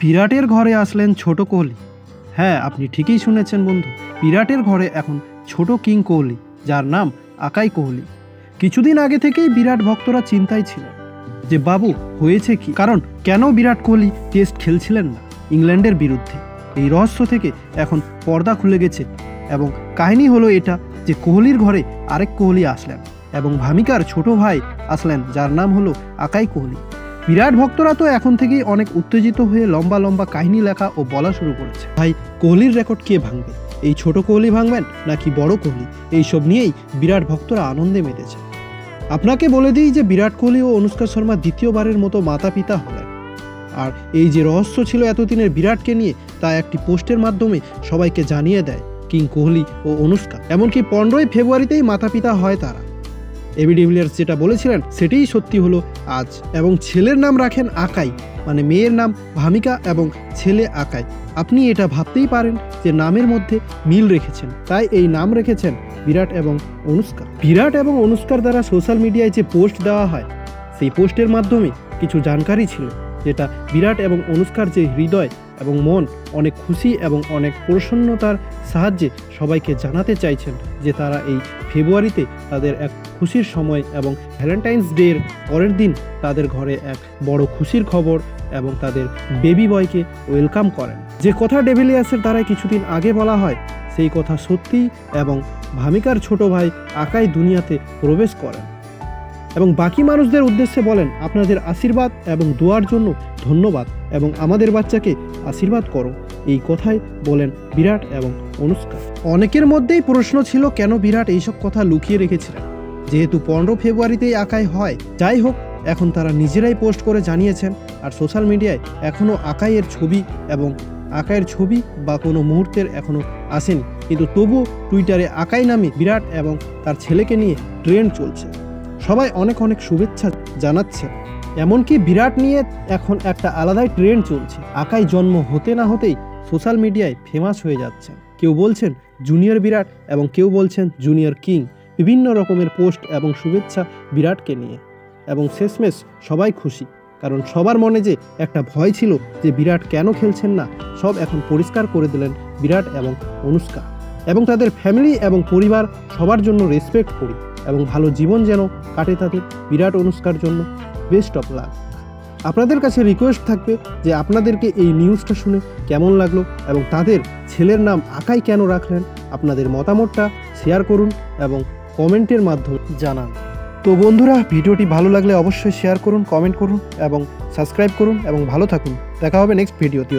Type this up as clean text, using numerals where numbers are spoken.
বিরাটের ঘরে আসলেন ছোট কোহলি। হ্যাঁ, আপনি ঠিকই শুনেছেন বন্ধু, বিরাটের ঘরে এখন ছোট কিং কোহলি, যার নাম আকাই কোহলি। কিছুদিন আগে থেকেই বিরাট ভক্তরা চিন্তায় ছিলেন যে বাবু হয়েছে কি, কারণ কেন বিরাট কোহলি টেস্ট খেলছিলেন না ইংল্যান্ডের বিরুদ্ধে। এই রহস্য থেকে এখন পর্দা খুলে গেছে এবং কাহিনী হলো এটা যে কোহলির ঘরে আরেক কোহলি আসলেন এবং ভামিকার ছোট ভাই আসলেন, যার নাম হলো আকাই কোহলি। বিরাট ভক্তরা তো এখন থেকেই অনেক উত্তেজিত হয়ে লম্বা লম্বা কাহিনী লেখা ও বলা শুরু করেছে। ভাই, কোহলির রেকর্ড কে ভাঙবে? এই ছোট কোহলি ভাঙবেন নাকি বড় কোহলি? এইসব নিয়েই বিরাট ভক্তরা আনন্দে মেতেছে। আপনাকে বলে দিই যে বিরাট কোহলি ও অনুষ্কা শর্মা দ্বিতীয়বারের মতো মাতা পিতা হলেন। আর এই যে রহস্য ছিল এতদিনের বিরাটকে নিয়ে, তা একটি পোস্টের মাধ্যমে সবাইকে জানিয়ে দেয় কিং কোহলি ও অনুষ্কা। এমনকি 15ই ফেব্রুয়ারিতেই মাতা পিতা হয় তারা। এবি ডিভিলিয়ার্স যেটা বলেছিলেন সেটাই সত্যি হলো আজ। এবং ছেলের নাম রাখেন আকাই, মানে মেয়ের নাম ভামিকা এবং ছেলে আকাই। আপনি এটা ভাবতেই পারেন যে নামের মধ্যে মিল রেখেছেন, তাই এই নাম রেখেছেন বিরাট এবং অনুষ্কা। বিরাট এবং অনুষ্কার দ্বারা সোশ্যাল মিডিয়ায় যে পোস্ট দেওয়া হয়, সেই পোস্টের মাধ্যমে কিছু জানকারি ছিল, যেটা বিরাট এবং অনুষ্কার যে হৃদয় এবং মন অনেক খুশি এবং অনেক প্রসন্নতার সাহায্যে সবাইকে জানাতে চাইছেন যে তারা এই ফেব্রুয়ারিতে তাদের এক খুশির সময় এবং ভ্যালেন্টাইন্স ডের পরের দিন তাদের ঘরে এক বড় খুশির খবর এবং তাদের বেবি বয়কে ওয়েলকাম করেন। যে কথা ডিভিলিয়ার্সের দ্বারাই কিছুদিন আগে বলা হয়, সেই কথা সত্যি এবং ভামিকার ছোট ভাই আকাই দুনিয়াতে প্রবেশ করেন এবং বাকি মানুষদের উদ্দেশ্যে বলেন, আপনাদের আশীর্বাদ এবং দোয়ার জন্য ধন্যবাদ এবং আমাদের বাচ্চাকে আশীর্বাদ করো। এই কথাই বলেন বিরাট এবং অনুষ্কা। অনেকের মধ্যেই প্রশ্ন ছিল কেন বিরাট এইসব কথা লুকিয়ে রেখেছিলেন, যেহেতু 15 ফেব্রুয়ারিতেই আকাই হয়। যাই হোক, এখন তারা নিজেরাই পোস্ট করে জানিয়েছেন। আর সোশ্যাল মিডিয়ায় এখনও আকাইয়ের ছবি এবং আকাইয়ের ছবি বা কোনো মুহূর্তের এখনও আসেনি, কিন্তু তবুও টুইটারে আকাই নামে বিরাট এবং তার ছেলেকে নিয়ে ট্রেন্ড চলছে। সবাই অনেক অনেক শুভেচ্ছা জানাচ্ছে। এমনকি বিরাট নিয়ে এখন একটা আলাদাই ট্রেন্ড চলছে। আকাই জন্ম হতে না হতেই সোশ্যাল মিডিয়ায় ফেমাস হয়ে যাচ্ছে। কেউ বলছেন জুনিয়র বিরাট এবং কেউ বলছেন জুনিয়র কিং। বিভিন্ন রকমের পোস্ট এবং শুভেচ্ছা বিরাটকে নিয়ে, এবং শেষমেশ সবাই খুশি, কারণ সবার মনে যে একটা ভয় ছিল যে বিরাট কেন খেলছেন না, সব এখন পরিষ্কার করে দিলেন বিরাট এবং অনুষ্কা। এবং তাদের ফ্যামিলি এবং পরিবার সবার জন্য রেসপেক্ট করি এবং ভালো জীবন যেন কাটে তাদের। বিরাট অনুষ্কার জন্য বেস্ট অফ লাক। আপনাদের কাছে রিকোয়েস্ট থাকবে যে আপনাদেরকে এই নিউজটা শুনে কেমন লাগলো এবং তাদের ছেলের নাম আকাই কেন রাখলেন, আপনাদের মতামতটা শেয়ার করুন এবং কমেন্টের মাধ্যমে জানান। তো বন্ধুরা, ভিডিওটি ভালো লাগলে অবশ্যই শেয়ার করুন, কমেন্ট করুন এবং সাবস্ক্রাইব করুন এবং ভালো থাকুন। দেখা হবে নেক্সট ভিডিওতে।